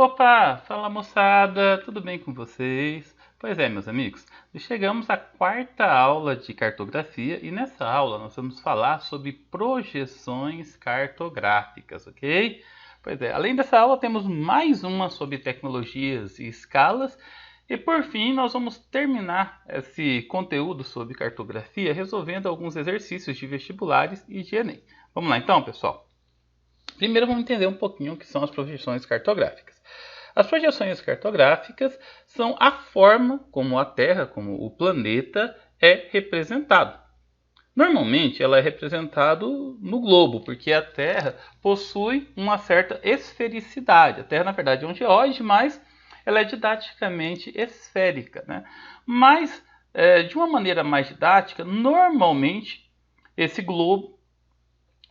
Opa, fala moçada, tudo bem com vocês? Pois é, meus amigos, chegamos à quarta aula de cartografia e nessa aula nós vamos falar sobre projeções cartográficas, ok? Pois é, além dessa aula temos mais uma sobre tecnologias e escalas e por fim nós vamos terminar esse conteúdo sobre cartografia resolvendo alguns exercícios de vestibulares e de Enem. Vamos lá então, pessoal? Primeiro vamos entender um pouquinho o que são as projeções cartográficas. As projeções cartográficas são a forma como a Terra, como o planeta, é representado. Normalmente ela é representada no globo, porque a Terra possui uma certa esfericidade. A Terra, na verdade, é um geóide, mas ela é didaticamente esférica, né? Mas, de uma maneira mais didática, normalmente esse globo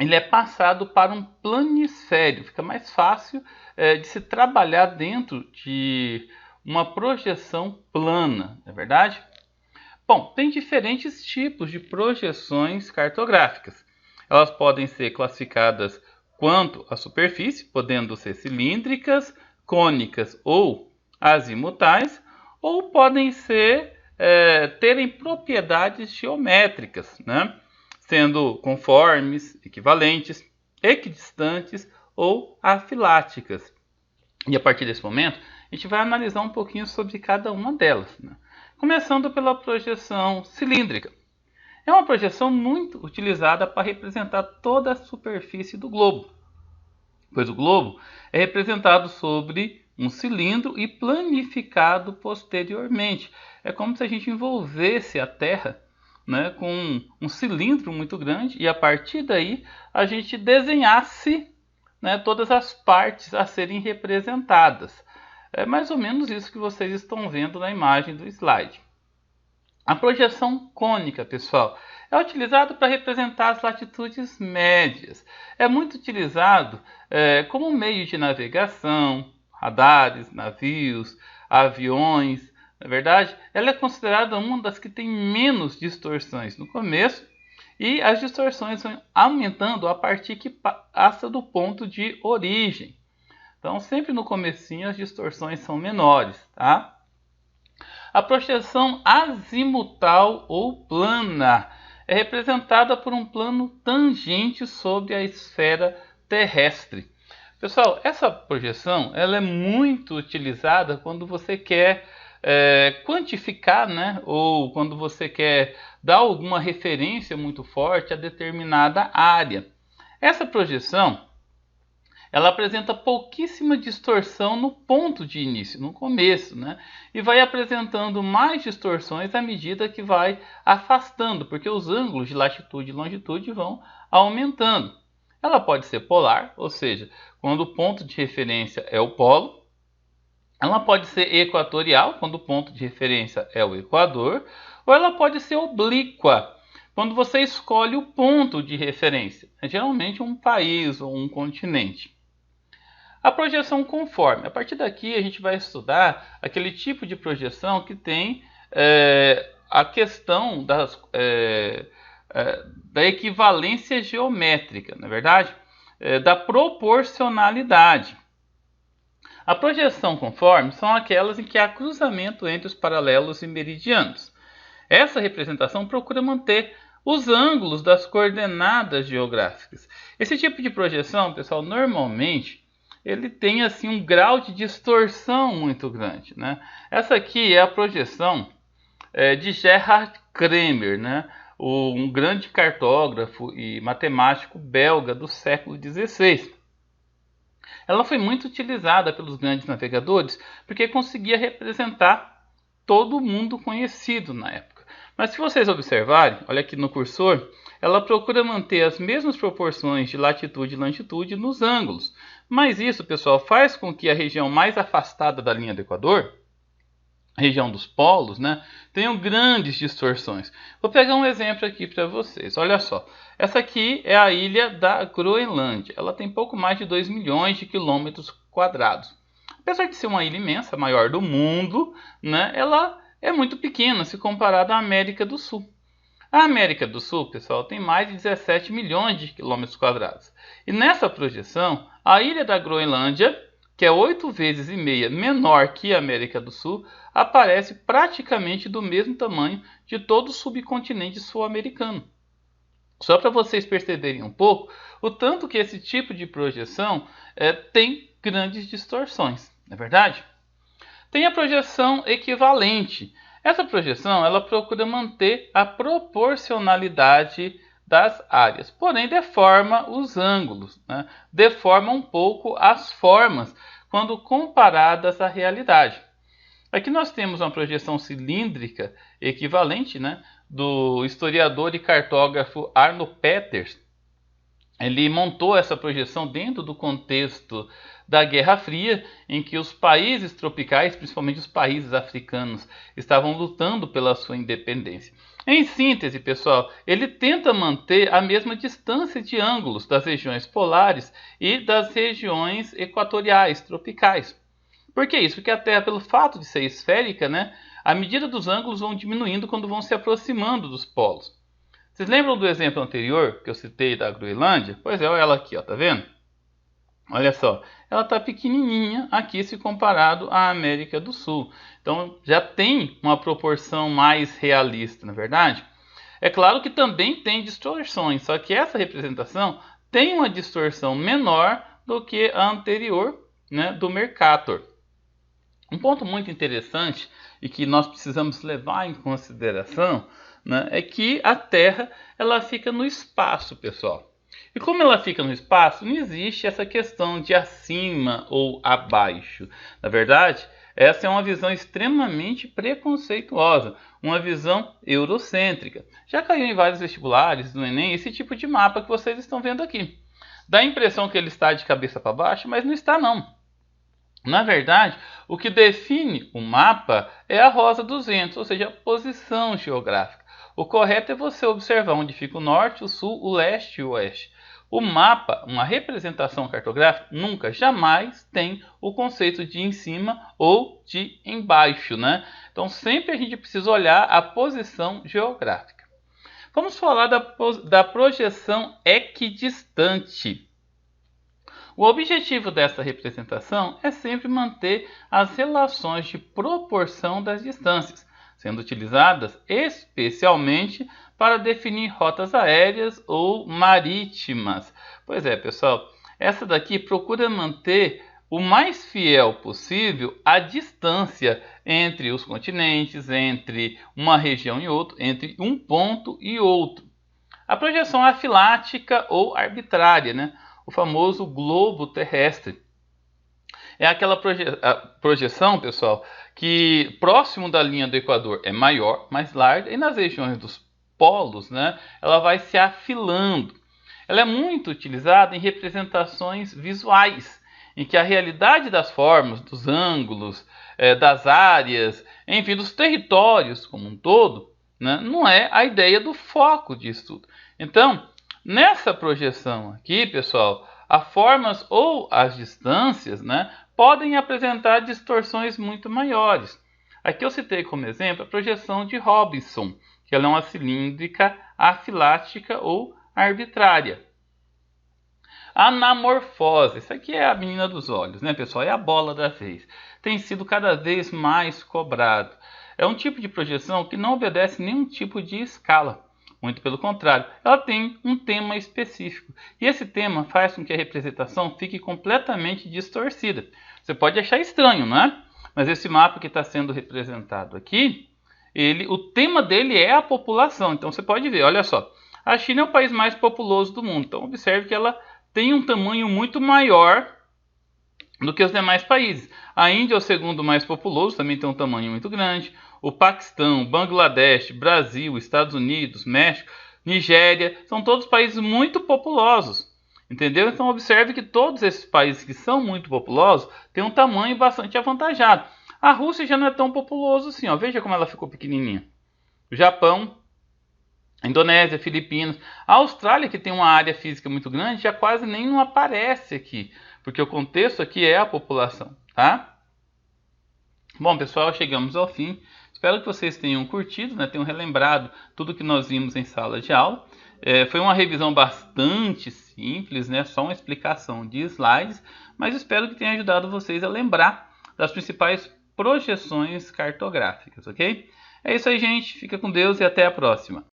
ele é passado para um planisfério. Fica mais fácil de se trabalhar dentro de uma projeção plana, não é verdade? Bom, tem diferentes tipos de projeções cartográficas. Elas podem ser classificadas quanto à superfície, podendo ser cilíndricas, cônicas ou azimutais, ou podem ser terem propriedades geométricas, né? Sendo conformes, equivalentes, equidistantes ou afiláticas. E a partir desse momento, a gente vai analisar um pouquinho sobre cada uma delas, né? Começando pela projeção cilíndrica. É uma projeção muito utilizada para representar toda a superfície do globo, pois o globo é representado sobre um cilindro e planificado posteriormente. É como se a gente envolvesse a Terra, né, com um cilindro muito grande e a partir daí a gente desenhasse, né, todas as partes a serem representadas. É mais ou menos isso que vocês estão vendo na imagem do slide. A projeção cônica, pessoal, é utilizado para representar as latitudes médias. É muito utilizado como meio de navegação, radares, navios, aviões. Na verdade, ela é considerada uma das que tem menos distorções no começo e as distorções vão aumentando a partir que passa do ponto de origem. Então, sempre no comecinho as distorções são menores, tá? A projeção azimutal ou plana é representada por um plano tangente sobre a esfera terrestre. Pessoal, essa projeção ela é muito utilizada quando você quer quantificar, né? Ou quando você quer dar alguma referência muito forte a determinada área. Essa projeção ela apresenta pouquíssima distorção no ponto de início, no começo, né? E vai apresentando mais distorções à medida que vai afastando, porque os ângulos de latitude e longitude vão aumentando. Ela pode ser polar, ou seja, quando o ponto de referência é o polo. Ela pode ser equatorial, quando o ponto de referência é o equador, ou ela pode ser oblíqua, quando você escolhe o ponto de referência, geralmente um país ou um continente. A projeção conforme. A partir daqui a gente vai estudar aquele tipo de projeção que tem a questão da equivalência geométrica, na verdade, da proporcionalidade. A projeção conforme são aquelas em que há cruzamento entre os paralelos e meridianos. Essa representação procura manter os ângulos das coordenadas geográficas. Esse tipo de projeção, pessoal, normalmente ele tem assim um grau de distorção muito grande, né? Essa aqui é a projeção de Gerhard Kremer, né? Um grande cartógrafo e matemático belga do século XVI. Ela foi muito utilizada pelos grandes navegadores porque conseguia representar todo mundo conhecido na época. Mas se vocês observarem, olha aqui no cursor, ela procura manter as mesmas proporções de latitude e longitude nos ângulos. Mas isso, pessoal, faz com que a região mais afastada da linha do Equador, a região dos polos, né, tenham grandes distorções. Vou pegar um exemplo aqui para vocês. Olha só. Essa aqui é a ilha da Groenlândia. Ela tem pouco mais de 2 milhões de quilômetros quadrados. Apesar de ser uma ilha imensa, a maior do mundo, né, ela é muito pequena se comparada à América do Sul. A América do Sul, pessoal, tem mais de 17 milhões de quilômetros quadrados. E nessa projeção, a ilha da Groenlândia que é 8 vezes e meia menor que a América do Sul, aparece praticamente do mesmo tamanho de todo o subcontinente sul-americano. Só para vocês perceberem um pouco o tanto que esse tipo de projeção tem grandes distorções, não é verdade? Tem a projeção equivalente. Essa projeção ela procura manter a proporcionalidade das áreas, porém deforma os ângulos, né? Deforma um pouco as formas quando comparadas à realidade. Aqui nós temos uma projeção cilíndrica equivalente, né, do historiador e cartógrafo Arno Peters. Ele montou essa projeção dentro do contexto da Guerra Fria, em que os países tropicais, principalmente os países africanos, estavam lutando pela sua independência. Em síntese, pessoal, ele tenta manter a mesma distância de ângulos das regiões polares e das regiões equatoriais, tropicais. Por que isso? Porque a Terra, pelo fato de ser esférica, né, a medida dos ângulos vão diminuindo quando vão se aproximando dos polos. Vocês lembram do exemplo anterior que eu citei da Groenlândia? Pois é, olha ela aqui, ó, tá vendo? Olha só, ela está pequenininha aqui se comparado à América do Sul. Então já tem uma proporção mais realista, na verdade? É claro que também tem distorções, só que essa representação tem uma distorção menor do que a anterior, né, do Mercator. Um ponto muito interessante e que nós precisamos levar em consideração, né, é que a Terra ela fica no espaço, pessoal. E como ela fica no espaço, não existe essa questão de acima ou abaixo. Na verdade, essa é uma visão extremamente preconceituosa, uma visão eurocêntrica. Já caiu em vários vestibulares do Enem esse tipo de mapa que vocês estão vendo aqui. Dá a impressão que ele está de cabeça para baixo, mas não está não. Na verdade, o que define o mapa é a rosa dos ventos, ou seja, a posição geográfica. O correto é você observar onde fica o norte, o sul, o leste e o oeste. O mapa, uma representação cartográfica, nunca, jamais tem o conceito de em cima ou de embaixo, né? Então sempre a gente precisa olhar a posição geográfica. Vamos falar da projeção equidistante. O objetivo dessa representação é sempre manter as relações de proporção das distâncias, sendo utilizadas especialmente para definir rotas aéreas ou marítimas. Pois é, pessoal, essa daqui procura manter o mais fiel possível a distância entre os continentes, entre uma região e outra, entre um ponto e outro. A projeção afilática ou arbitrária, né? O famoso globo terrestre. É aquela projeção, pessoal, que próximo da linha do Equador é maior, mais larga, e nas regiões dos polos, né, ela vai se afilando. Ela é muito utilizada em representações visuais, em que a realidade das formas, dos ângulos, das áreas, enfim, dos territórios como um todo, né, não é a ideia do foco de estudo. Então, nessa projeção aqui, pessoal, as formas ou as distâncias, né, podem apresentar distorções muito maiores. Aqui eu citei como exemplo a projeção de Robinson, que ela é uma cilíndrica afilástica ou arbitrária. Anamorfose, isso aqui é a menina dos olhos, né, pessoal? É a bola da vez. Tem sido cada vez mais cobrado. É um tipo de projeção que não obedece nenhum tipo de escala. Muito pelo contrário, ela tem um tema específico. E esse tema faz com que a representação fique completamente distorcida. Você pode achar estranho, não é? Mas esse mapa que está sendo representado aqui, o tema dele é a população. Então você pode ver, olha só. A China é o país mais populoso do mundo. Então observe que ela tem um tamanho muito maior do que os demais países. A Índia é o segundo mais populoso, também tem um tamanho muito grande. O Paquistão, Bangladesh, Brasil, Estados Unidos, México, Nigéria, são todos países muito populosos. Entendeu? Então observe que todos esses países que são muito populosos têm um tamanho bastante avantajado. A Rússia já não é tão populoso assim, ó. Veja como ela ficou pequenininha. O Japão, a Indonésia, Filipinas, a Austrália, que tem uma área física muito grande, já quase nem não aparece aqui, porque o contexto aqui é a população, tá? Bom, pessoal, chegamos ao fim. Espero que vocês tenham curtido, né? Tenham relembrado tudo que nós vimos em sala de aula. Foi uma revisão bastante simples, né? Só uma explicação de slides, mas espero que tenha ajudado vocês a lembrar das principais projeções cartográficas, ok? É isso aí, gente. Fica com Deus e até a próxima.